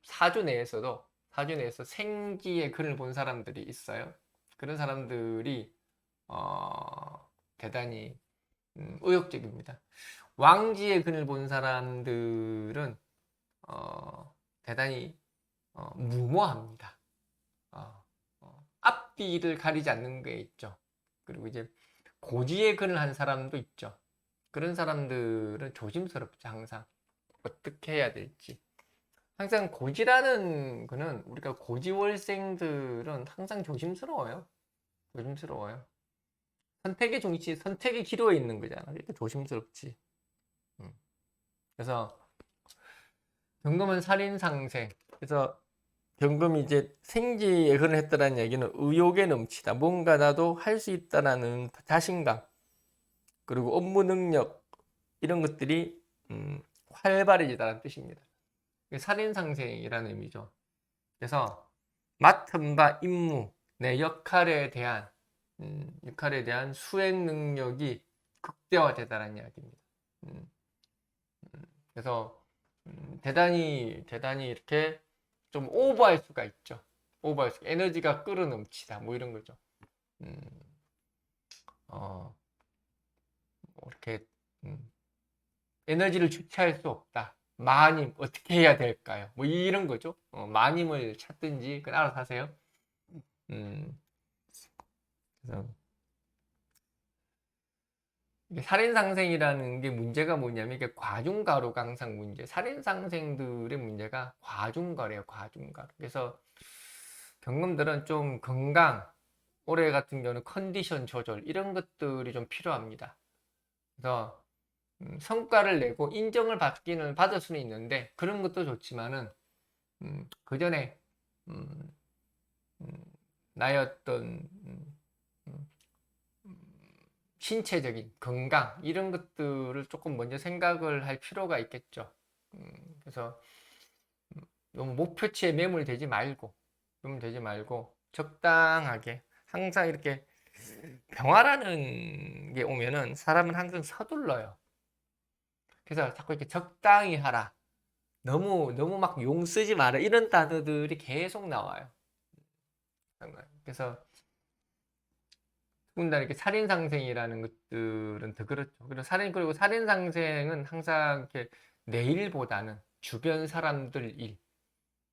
사주 내에서도 사주 내에서 생지의 근을 본 사람들이 있어요. 그런 사람들이 대단히 의욕적입니다. 왕지의 근을 본 사람들은 대단히 무모합니다. 앞뒤를 가리지 않는 게 있죠. 그리고 이제 고지의 근을 한 사람도 있죠. 그런 사람들은 조심스럽죠. 항상 어떻게 해야 될지. 항상 고지라는 거는 우리가 고지월생들은 항상 조심스러워요. 조심스러워요. 선택의 중시, 선택의 기로에 있는 거잖아. 그러니까 조심스럽지. 그래서 경금은 살인상생. 그래서 경금이 이제 생지에 근을 했다는 얘기는 의욕에 넘치다. 뭔가 나도 할 수 있다라는 자신감. 그리고 업무 능력. 이런 것들이 활발해지다는 뜻입니다. 살인상생이라는 의미죠. 그래서 맡은 바 임무, 내 역할에 대한 수행 능력이 극대화되다는 이야기입니다. 그래서 대단히 이렇게 좀 오버할 수가 있죠. 오버할 수, 에너지가 끌어넘치다, 뭐 이런 거죠. 뭐 이렇게 에너지를 주체할 수 없다. 마님 어떻게 해야 될까요? 뭐 이런 거죠. 마님을 찾든지 그 알아서 하세요. 음, 그래서 이게 살인상생이라는 게 문제가 뭐냐면 이게 과중가루가 항상 문제. 살인상생들의 문제가 과중가루예요. 과중가루. 그래서 경금들은 좀 건강, 올해 같은 경우는 컨디션 조절 이런 것들이 좀 필요합니다. 그래서 성과를 내고 인정을 받을 수는 있는데 그런 것도 좋지만은 그 전에 음, 음, 나의 어떤 신체적인 건강 이런 것들을 조금 먼저 생각을 할 필요가 있겠죠. 그래서 너무 목표치에 매몰되지 말고 적당하게 항상 이렇게 병화라는 게 오면은 사람은 항상 서둘러요. 그래서 자꾸 이렇게 적당히 하라. 너무 막 용 쓰지 마라. 이런 단어들이 계속 나와요. 그래서 더군다나 이렇게 살인상생이라는 것들은 더 그렇죠. 그리고 살인상생은 항상 이렇게 내 일보다는 주변 사람들 일,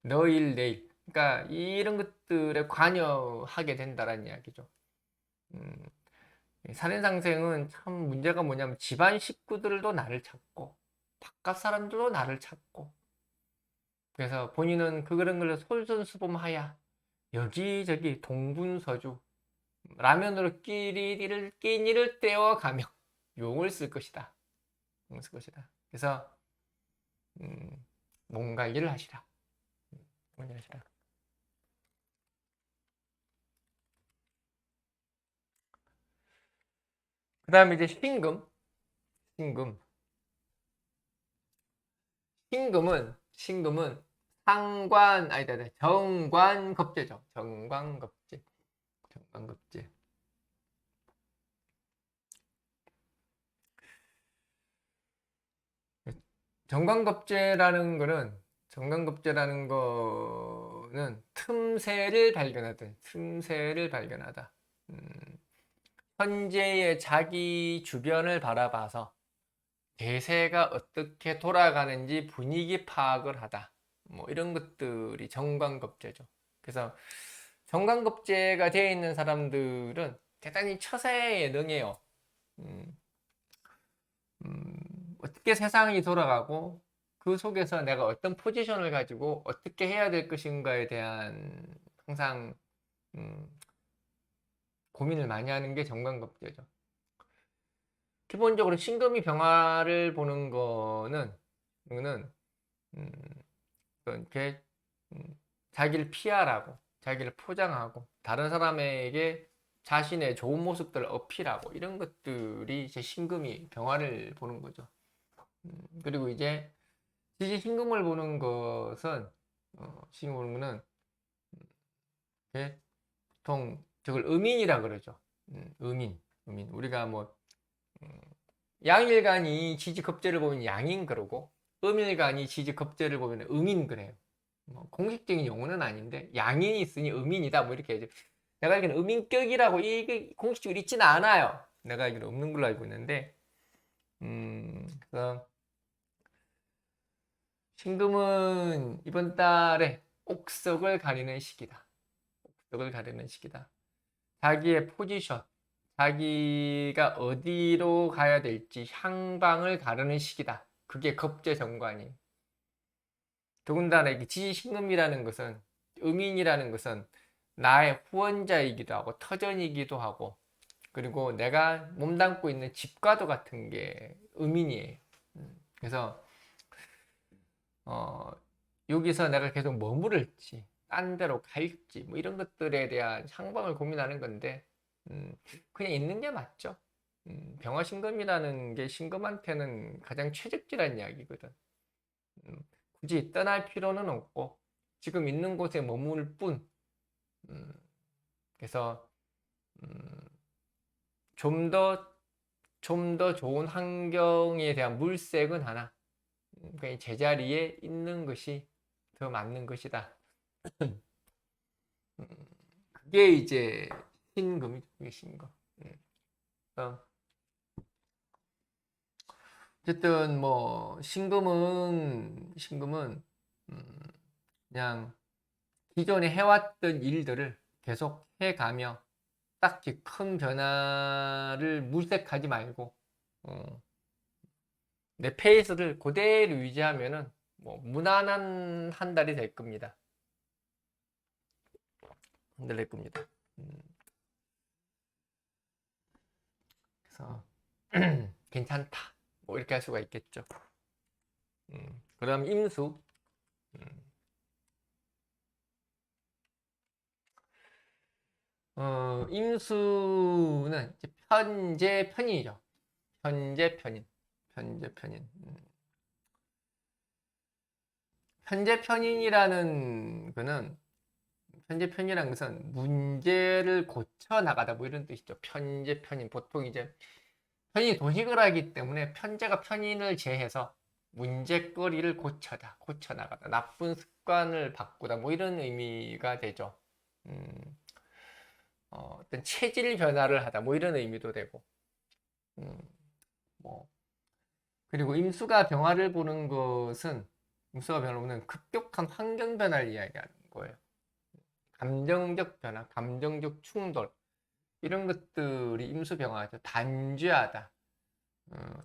너 일, 내 일. 그러니까 이런 것들에 관여하게 된다는 이야기죠. 음, 살인상생은 참 문제가 뭐냐면 집안 식구들도 나를 찾고 바깥 사람들도 나를 찾고 그래서 본인은 그런 걸 솔선수범하여 여기저기 동분서주 라면으로 끼니를 때워가며 용을 쓸 것이다. 용을 쓸 것이다. 그래서 뭔가 일을 하시라. 뭔가 일을 하시라. 그 다음에 이제 신금. 신금은 정관겁제죠. 정관겁제. 정관겁제라는 거는 틈새를 발견하다. 현재의 자기 주변을 바라봐서 대세가 어떻게 돌아가는지 분위기 파악을 하다. 뭐 이런 것들이 정관겁제죠. 그래서 정관겁제가 되어 있는 사람들은 대단히 처세에 능해요. 음, 어떻게 세상이 돌아가고 그 속에서 내가 어떤 포지션을 가지고 어떻게 해야 될 것인가에 대한 항상 음, 고민을 많이 하는 게 정관겁제죠. 기본적으로 신금이 병화를 보는 거는 음, 이렇게 자기를 피하라고 자기를 포장하고 다른 사람에게 자신의 좋은 모습들을 어필하고 이런 것들이 이제 신금이 병화를 보는 거죠. 그리고 이제 신금을 보는 것은 신금을 보는 거는 보통 저걸 음인이라 그러죠. 음인. 우리가 뭐 양일간이 지지급제를 보면 양인 그러고 음일간이 지지급제를 보면 음인 그래요. 뭐 공식적인 용어는 아닌데 양인이 있으니 음인이다 뭐 이렇게 해야죠. 내가 알기로는 음인격이라고 이게 공식적으로 있지는 않아요. 내가 알기로 없는 걸로 알고 있는데 그래서 신금은 이번 달에 옥석을 가리는 시기다. 옥석을 가리는 시기다. 자기의 포지션, 자기가 어디로 가야 될지 향방을 가르는 시기다. 그게 겁재정관이에요. 더군다나 이게 지지신금이라는 것은 음인이라는 것은 나의 후원자이기도 하고 터전이기도 하고 그리고 내가 몸담고 있는 집과도 같은 게 음인이에요. 그래서 여기서 내가 계속 머무를지 딴 데로 갈지 뭐 이런 것들에 대한 향방을 고민하는 건데 그냥 있는 게 맞죠. 병화신금이라는 게 신금한테는 가장 최적지란 이야기거든. 굳이 떠날 필요는 없고 지금 있는 곳에 머물 뿐. 그래서 좀 더 좋은 환경에 대한 물색은 하나 그냥 제자리에 있는 것이 더 맞는 것이다. 그게 이제 신금이죠. 그게 신금. 어, 어쨌든 뭐 신금은 그냥 기존에 해왔던 일들을 계속 해가며 딱히 큰 변화를 물색하지 말고 내 페이스를 그대로 유지하면은 뭐 무난한 한 달이 될 겁니다. 될 겁니다. 그래서 괜찮다. 뭐 이렇게 할 수가 있겠죠. 그럼 임수. 임수는 이제 편재 편인이죠. 편재 편인. 편재 편인. 편재 편인이라는 거는 편재 편이라는 것은 문제를 고쳐 나가다 뭐 이런 뜻이죠. 편재 편인. 보통 이제 편인이 도식을 하기 때문에 편재가 편인을 제해서 문제거리를 고쳐 나가다, 나쁜 습관을 바꾸다 뭐 이런 의미가 되죠. 어떤 체질 변화를 하다 뭐 이런 의미도 되고 뭐 그리고 임수가 변화를 보는 급격한 환경 변화를 이야기하는 거예요. 감정적 변화, 감정적 충돌 이런 것들이 임수 변화죠. 단죄하다,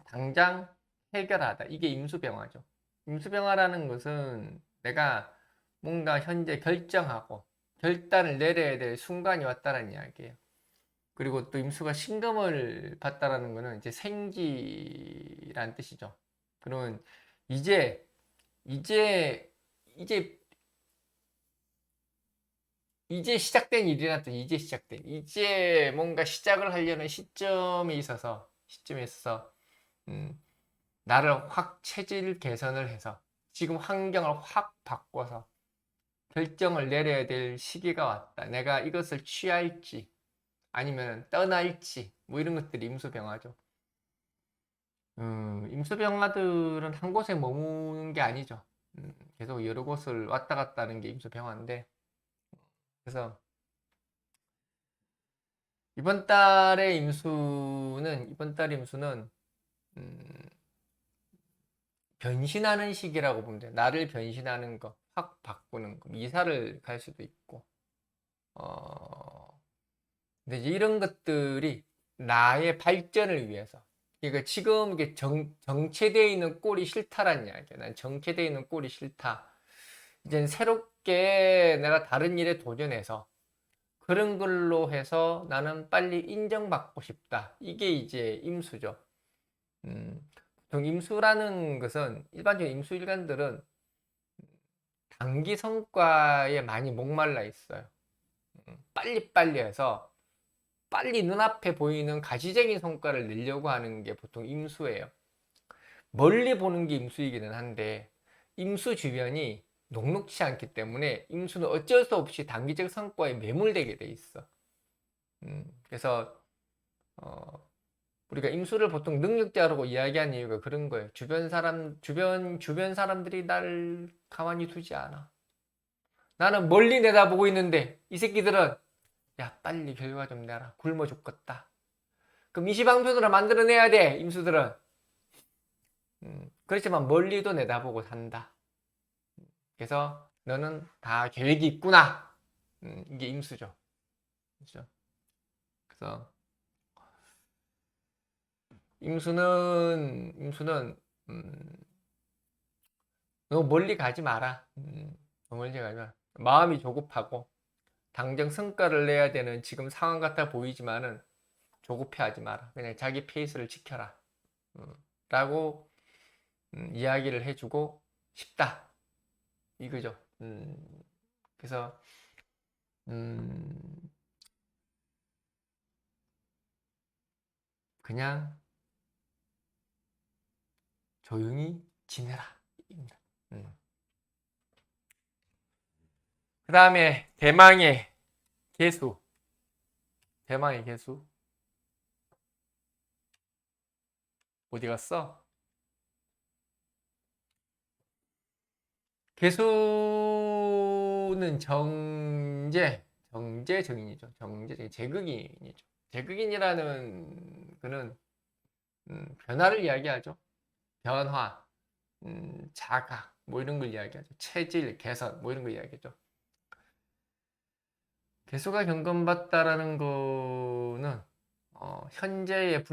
당장 해결하다 이게 임수 변화죠. 임수 변화라는 것은 내가 뭔가 현재 결정하고 결단을 내려야 될 순간이 왔다는 이야기예요. 그리고 또 임수가 신금을 받다라는 것은 이제 생기란 뜻이죠. 그러면 이제 이제 이제 이제 시작된 일이란 뜻. 이제 뭔가 시작을 하려는 시점에 있어서 음, 나를 확 체질 개선을 해서 지금 환경을 확 바꿔서 결정을 내려야 될 시기가 왔다. 내가 이것을 취할지 아니면 떠날지 뭐 이런 것들이 임수병화죠. 임수병화들은 한 곳에 머무는 게 아니죠. 계속 여러 곳을 왔다 갔다 하는 게 임수병화인데 그래서 이번 달의 임수는 음, 변신하는 시기라고 보면 돼요. 나를 변신하는 거, 확 바꾸는 거, 이사를 갈 수도 있고 근데 이제 이런 것들이 나의 발전을 위해서 그러니까 지금 이게 정체되어 있는 꼴이 싫다라는 이야기야. 난 정체되어 있는 꼴이 싫다. 이제 새롭게 내가 다른 일에 도전해서 그런 걸로 해서 나는 빨리 인정받고 싶다. 이게 이제 임수죠. 보통 임수라는 것은 일반적인 임수 일간들은 단기 성과에 많이 목말라 있어요. 빨리빨리 해서 빨리 눈앞에 보이는 가시적인 성과를 내려고 하는 게 보통 임수예요. 멀리 보는 게 임수이기는 한데 임수 주변이 녹록치 않기 때문에 임수는 어쩔 수 없이 단기적 성과에 매몰되게 돼 있어. 그래서 우리가 임수를 보통 능력자라고 이야기하는 이유가 그런 거예요. 주변 사람들이 날 가만히 두지 않아. 나는 멀리 내다보고 있는데 이 새끼들은 야 빨리 결과 좀 내라. 굶어 죽겠다. 그럼 임시방편으로 만들어내야 돼. 임수들은. 그렇지만 멀리도 내다보고 산다. 그래서 너는 다 계획이 있구나. 이게 임수죠. 그렇죠? 그래서 임수는 너무 멀리 가지 마라. 너무 멀리 가지 마. 마음이 조급하고 당장 성과를 내야 되는 지금 상황 같아 보이지만은 조급해하지 마라. 그냥 자기 페이스를 지켜라. 라고 이야기를 해주고 싶다. 이거죠. 그래서 그냥 조용히 지내라. 입니다. 그 다음에 대망의 개수. 어디 갔어? 개수는 정제정인이죠. 제극인이죠. 제극인이라는 그는 변화를 이야기하죠. 변화, 자각, 뭐 이런 걸 이야기하죠. 체질, 개선, 뭐 이런 걸 이야기하죠. 개수가 경건받다라는 거는 현재에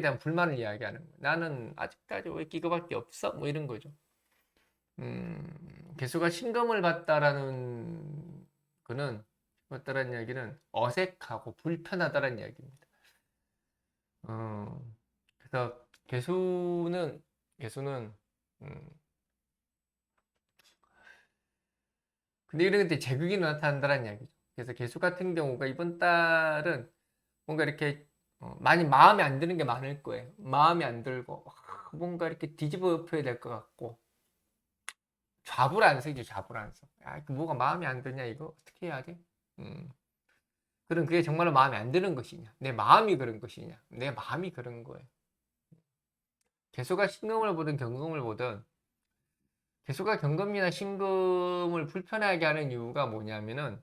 대한 불만을 이야기하는 거예요. 나는 아직까지 왜 이거밖에 없어? 뭐 이런 거죠. 개수가 신금을 받다라는 거는 어떠한 이야기는 어색하고 불편하다는 이야기입니다. 그래서 개수는 근데 이런 때 제극이 나타난다는 이야기죠. 그래서 개수 같은 경우가 이번 달은 뭔가 이렇게 많이 마음에 안 드는 게 많을 거예요. 마음에 안 들고 뭔가 이렇게 뒤집어 엎어야 될 것 같고 좌불안석이죠. 좌불안석. 야, 뭐가 마음에 안 드냐 이거 어떻게 해야 돼? 그럼 그게 정말로 마음에 안 드는 것이냐? 내 마음이 그런 것이냐? 내 마음이 그런 거예요. 개수가 신금을 보든 경금을 보든 개수가 경금이나 신금을 불편하게 하는 이유가 뭐냐면은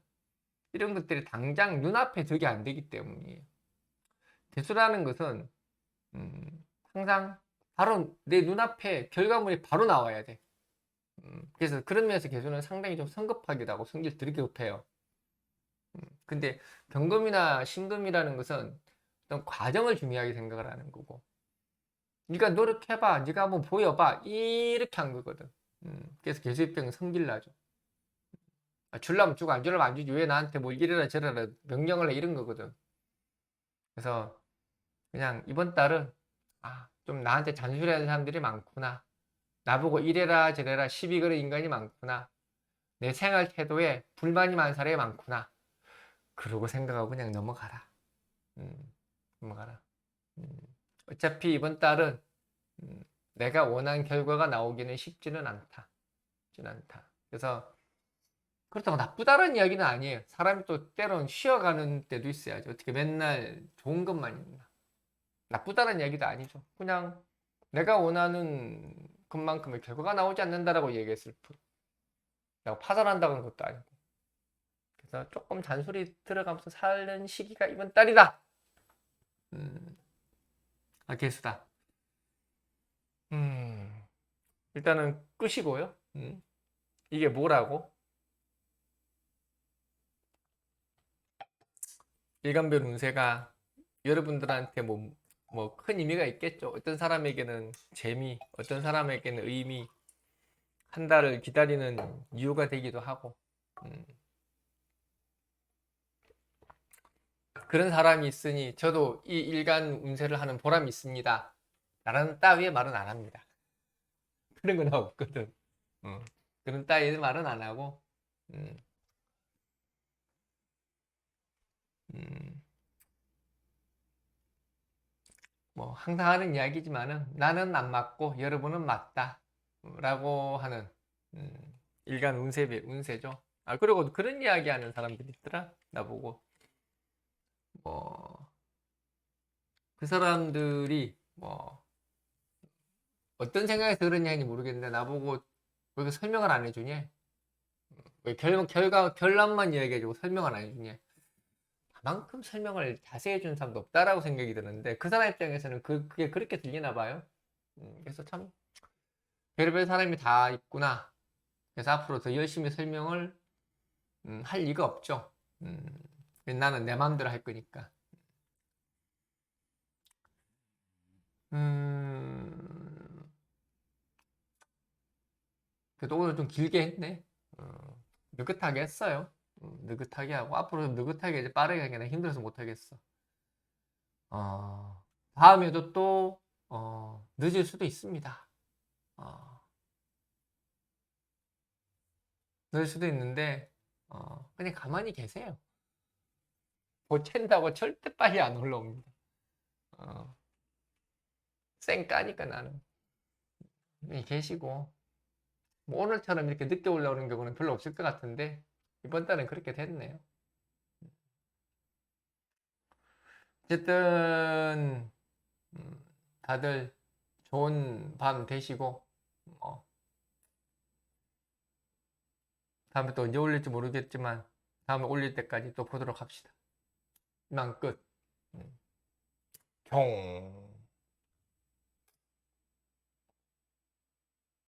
이런 것들이 당장 눈앞에 적이 안 되기 때문이에요. 개수라는 것은 항상 바로 내 눈앞에 결과물이 바로 나와야 돼. 그래서 그런 면에서 개수는 상당히 좀 성급하기도 하고 성질 되게 급해요. 근데 경금이나 신금이라는 것은 어떤 과정을 중요하게 생각을 하는 거고 네가 노력해봐, 네가 한번 보여봐 이렇게 한 거거든. 그래서 개수 입장은 성질 나죠. 줄라면 주고 안 줄라면 안 주지 왜 나한테 뭘 이래라 저래라 명령을 해 이런 거거든. 그래서 그냥 이번 달은 좀 나한테 잔소리하는 사람들이 많구나. 나보고 이래라 저래라 시비 거는 인간이 많구나. 내 생활 태도에 불만이 많은 사람이 많구나. 그러고 생각하고 그냥 넘어가라. 넘어가라. 어차피 이번 달은 내가 원한 결과가 나오기는 쉽지는 않다. 그래서 그렇다고 나쁘다는 이야기는 아니에요. 사람이 또 때론 쉬어가는 때도 있어야죠. 어떻게 맨날 좋은 것만 있나. 나쁘다는 이야기도 아니죠. 그냥 내가 원하는 것만큼의 결과가 나오지 않는다라고 얘기했을 뿐. 내가 파산한다는 것도 아니고. 그래서 조금 잔소리 들어가면서 사는 시기가 이번 달이다. 개수다. 일단은 끄시고요. 이게 뭐라고? 일간별 운세가 여러분들한테 뭐 큰 의미가 있겠죠. 어떤 사람에게는 재미, 어떤 사람에게는 의미, 한 달을 기다리는 이유가 되기도 하고 그런 사람이 있으니 저도 이 일간 운세를 하는 보람이 있습니다. 라는 따위의 말은 안 합니다. 그런 건 없거든. 그런 따위의 말은 안 하고 음, 음, 뭐 항상 하는 이야기지만은 나는 안 맞고 여러분은 맞다 라고 하는 일간 운세죠. 아, 그리고 그런 이야기 하는 사람들이 있더라. 나보고. 뭐, 그 사람들이 뭐, 어떤 생각에서 그러냐는지 모르겠는데, 나보고 왜 이렇게 설명을 안 해주냐? 왜 결론만 이야기해주고 설명을 안 해주냐? 그만큼 설명을 자세히 해준 사람도 없다라고 생각이 드는데, 그 사람 입장에서는 그게 그렇게 들리나 봐요. 그래서 참, 별의별 사람이 다 있구나. 그래서 앞으로 더 열심히 설명을 할 리가 없죠. 음, 나는 내 마음대로 할 거니까. 음, 그래도 오늘 좀 길게 했네. 느긋하게 했어요. 느긋하게 하고 앞으로 느긋하게 이제 빠르게 하기는 힘들어서 못 하겠어. 어, 다음에도 또 늦을 수도 있습니다. 어, 늦을 수도 있는데 그냥 가만히 계세요. 고친다고 절대 빨리 안 올라옵니다. 어, 쌩까니까 나는 계시고 뭐 오늘처럼 이렇게 늦게 올라오는 경우는 별로 없을 것 같은데 이번 달은 그렇게 됐네요. 어쨌든 다들 좋은 밤 되시고 다음에 또 언제 올릴지 모르겠지만 다음에 올릴 때까지 또 보도록 합시다. 이만 끝. 경.